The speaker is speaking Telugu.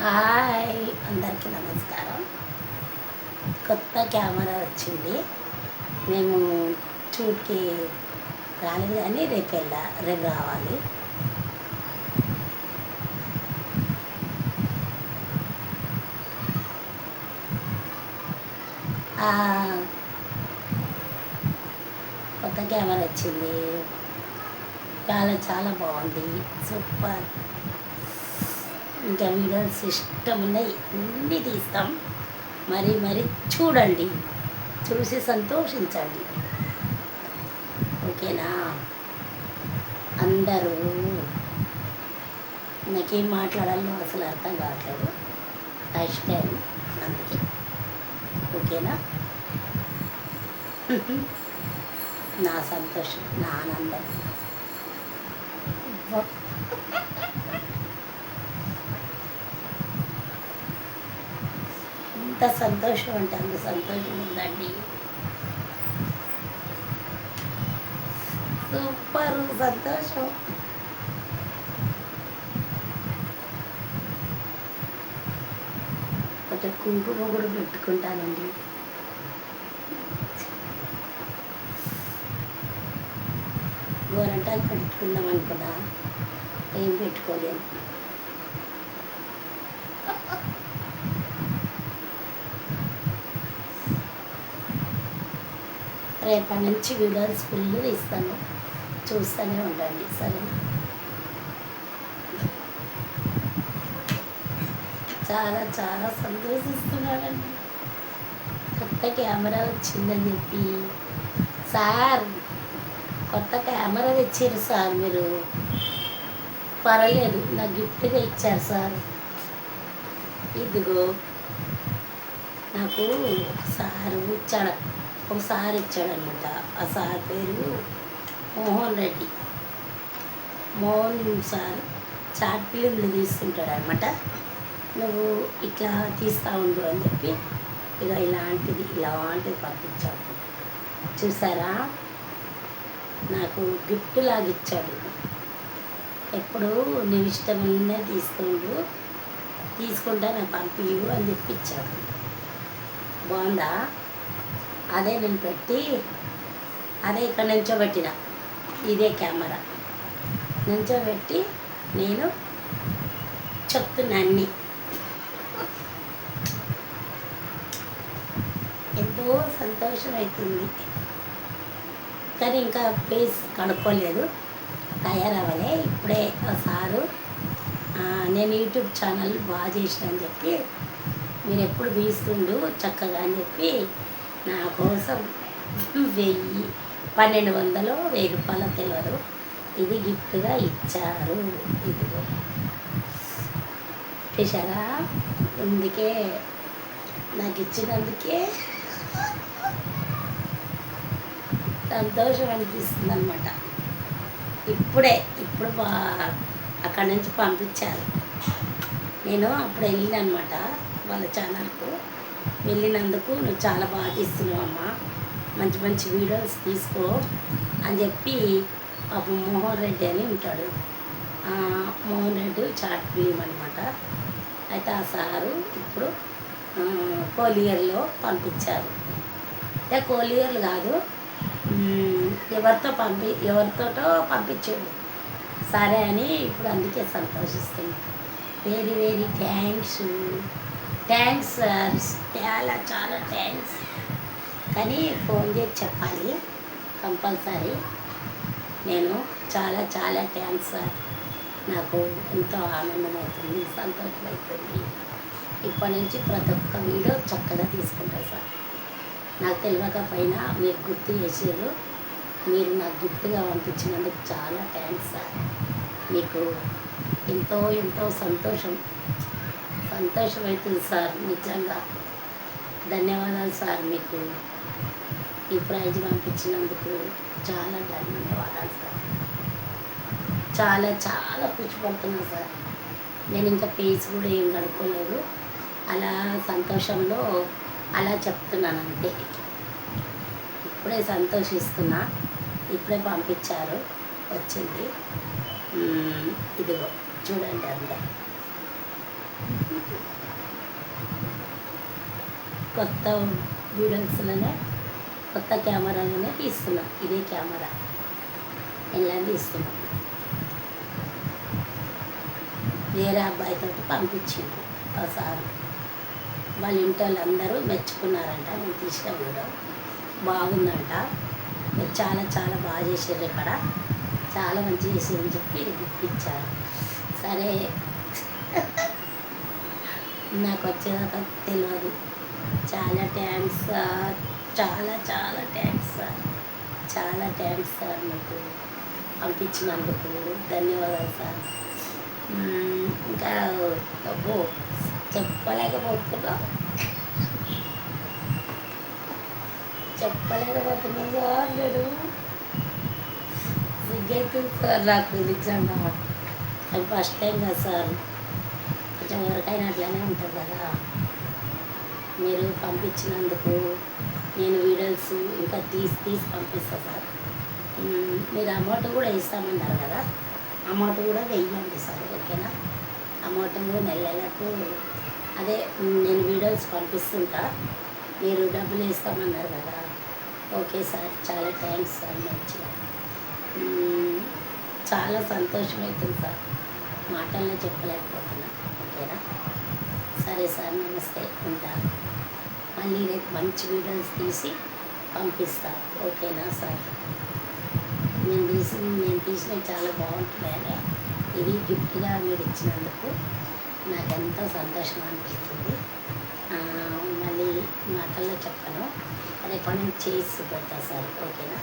హాయ్, అందరికీ నమస్కారం. కొత్త కెమెరా వచ్చింది. మేము షూట్కి రాలేదు కానీ రేపు రావాలి. కొత్త కెమెరా వచ్చింది, చాలా చాలా బాగుంది, సూపర్. ఇంకా వీడియోస్ ఇష్టం ఉన్నాయి, అన్నీ తీస్తాం. మరి చూడండి, చూసి సంతోషించండి. ఓకేనా? అందరూ నాకేం మాట్లాడాలో అసలు అర్థం కావట్లేదు, ఫస్ట్ టైం, అందుకే. ఓకేనా? నా సంతోషం, నా ఆనందం. ఎంత సంతోషం అంటే అంత సంతోషం ఉందండి. సూపర్ సంతోషం. కొంచెం కుంకుమ కూడా పెట్టుకుంటానండి. గోరంటాలు పెట్టుకుందాం అనుకున్నా, ఏం పెట్టుకోలేను. రేపటి నుంచి వీడియోస్ ఫుల్ ఇస్తాను, చూస్తూనే ఉండండి, సరేనా? చాలా చాలా సంతోషిస్తున్నానండి. కొత్త కెమెరా వచ్చిందని చెప్పి. సార్, కొత్త కెమెరా తెచ్చారు సార్, మీరు పర్వాలేదు, నాకు గిఫ్ట్గా ఇచ్చారు సార్. ఇదిగో, నాకు ఒకసారి ఇచ్చాడనమాట. ఆ సార్ పేరు మోహన్ రెడ్డి. మోహన్ సార్ చాట్ ఫిలింలు తీస్తుంటాడనమాట. నువ్వు ఇట్లా తీస్తూ ఉండు అని చెప్పి ఇక ఇలాంటిది పంపించాడు. చూసారా, నాకు గిఫ్ట్ లాగా ఇచ్చాడు. ఎప్పుడు నేను ఇష్టమనే తీసుకుంటా నాకు పంపియు అని చెప్పి ఇచ్చాడు. బాగుందా? అదే నేను పెట్టి, అదే ఇక్కడ నుంచోబెట్టిన, ఇదే కెమెరా నుంచోబెట్టి నేను చెప్తున్నా అన్నీ. ఎంతో సంతోషం అవుతుంది. కానీ ఇంకా ఫేస్ కనుక్కోలేదు, తయారవ్వలే. ఇప్పుడే సారు నేను యూట్యూబ్ ఛానల్ బాగా చేసిన అని చెప్పి, మీరు ఎప్పుడు తీస్తుండు చక్కగా అని చెప్పి నా కోసం 1200 రూపాయలు తెలియదు, ఇది గిఫ్ట్గా ఇచ్చారు. ఇదిగో చూసారా, అందుకే నాకు ఇచ్చినందుకే సంతోషం అనిపిస్తుంది అనమాట. ఇప్పుడు అక్కడి నుంచి పంపించారు. నేను అప్పుడు వెళ్ళినమాట వాళ్ళ ఛానల్కు. వెళ్ళినందుకు నువ్వు చాలా బాగా తీస్తున్నావు అమ్మా, మంచి మంచి వీడియోస్ తీసుకో అని చెప్పి పాపం మోహన్ రెడ్డి అని ఉంటాడు. మోహన్ రెడ్డి చాట్ ఫిలిం అనమాట. అయితే ఆ సారు ఇప్పుడు కోలియర్లో పంపించారు. అంటే కోలియర్లు కాదు, ఎవరితోటో పంపించాడు. సరే అని ఇప్పుడు అందుకే సంతోషిస్తున్నాను. వెరీ వెరీ థ్యాంక్స్ సార్, చాలా చాలా థ్యాంక్స్. కానీ ఫోన్ చేసి చెప్పాలి కంపల్సరీ. నేను చాలా చాలా థ్యాంక్స్ సార్. నాకు ఎంతో ఆనందం అవుతుంది, సంతోషం అవుతుంది. ఇప్పటి నుంచి ప్రతి ఒక్క వీడియో చక్కగా తీసుకుంటాను సార్. నాకు తెలియకపోయినా మీరు గుర్తు చేసారు. మీరు నాకు గిఫ్ట్గా పంపించినందుకు చాలా థ్యాంక్స్ సార్. మీకు ఎంతో ఎంతో సంతోషం అవుతుంది సార్. నిజంగా ధన్యవాదాలు సార్. మీకు ఈ ప్రైజ్ పంపించినందుకు చాలా ధన్యవాదాలు సార్. చాలా చాలా ఖుషిపడుతున్నాను సార్. నేను ఇంకా ఫేస్ కూడా ఏం కడుక్కోలేదు, అలా సంతోషంలో అలా చెప్తున్నాను అంతే. ఇప్పుడే సంతోషిస్తున్నా, ఇప్పుడే పంపించారు, వచ్చింది. ఇదిగో చూడండి అందరు. కొత్త వీడియోస్లోనే కొత్త కెమెరాలోనే తీస్తున్నా. ఇదే కెమెరా ఇలా తీస్తున్నాం. వేరే అబ్బాయితో పంపించిండు ఆ సారు. వాళ్ళ ఇంటి వాళ్ళందరూ మెచ్చుకున్నారంట నేను తీసిన వీడియో బాగుందంట. మీరు చాలా చాలా బాగా చేసారు, ఇక్కడ చాలా మంచి చేసారని చెప్పి గిఫ్ట్ ఇచ్చారు. సరే నాకు వచ్చేదాకా తెలియదు. చాలా థ్యాంక్స్ సార్, చాలా చాలా థ్యాంక్స్ సార్, చాలా థ్యాంక్స్ సార్. మీకు పంపించినందుకు ధన్యవాదాలు సార్. ఇంకా అబ్బో చెప్పలేకపోతున్నా సార్. నేను సిగ్గైతుంది సార్ నాకు నిజంగా. అది ఫస్ట్ టైం కదా సార్, కొంచెం ఎవరికైనా అట్లనే ఉంటుంది కదా. మీరు పంపించినందుకు నేను వీడియోస్ ఇంకా తీసి పంపిస్తాను సార్. మీరు అమౌంట్ కూడా ఇస్తామన్నారు కదా, అమౌంట్ కూడా వెయ్యండి సార్, ఓకేనా. అమౌంట్ నెలకు అదే నేను వీడియోస్ పంపిస్తుంటా, మీరు డబ్బులు ఇస్తామన్నారు కదా. ఓకే సార్, చాలా థ్యాంక్స్ సార్. మంచిగా చాలా సంతోషం అవుతుంది సార్, మాటల్లో చెప్పలేకపోతున్నా, ఓకేనా. సరే సార్, నమస్తే, ఉంటా. మళ్ళీ రేపు మంచి వీడియోస్ తీసి పంపిస్తా, ఓకేనా సార్. నేను తీసినవి చాలా బాగుంటున్నాయని ఇది గిఫ్ట్గా మీరు ఇచ్చినందుకు నాకు ఎంతో సంతోషం అనిపిస్తుంది. మళ్ళీ మాటల్లో చెప్పను, రేపటి నుంచి చేసి పెడతా సార్, ఓకేనా.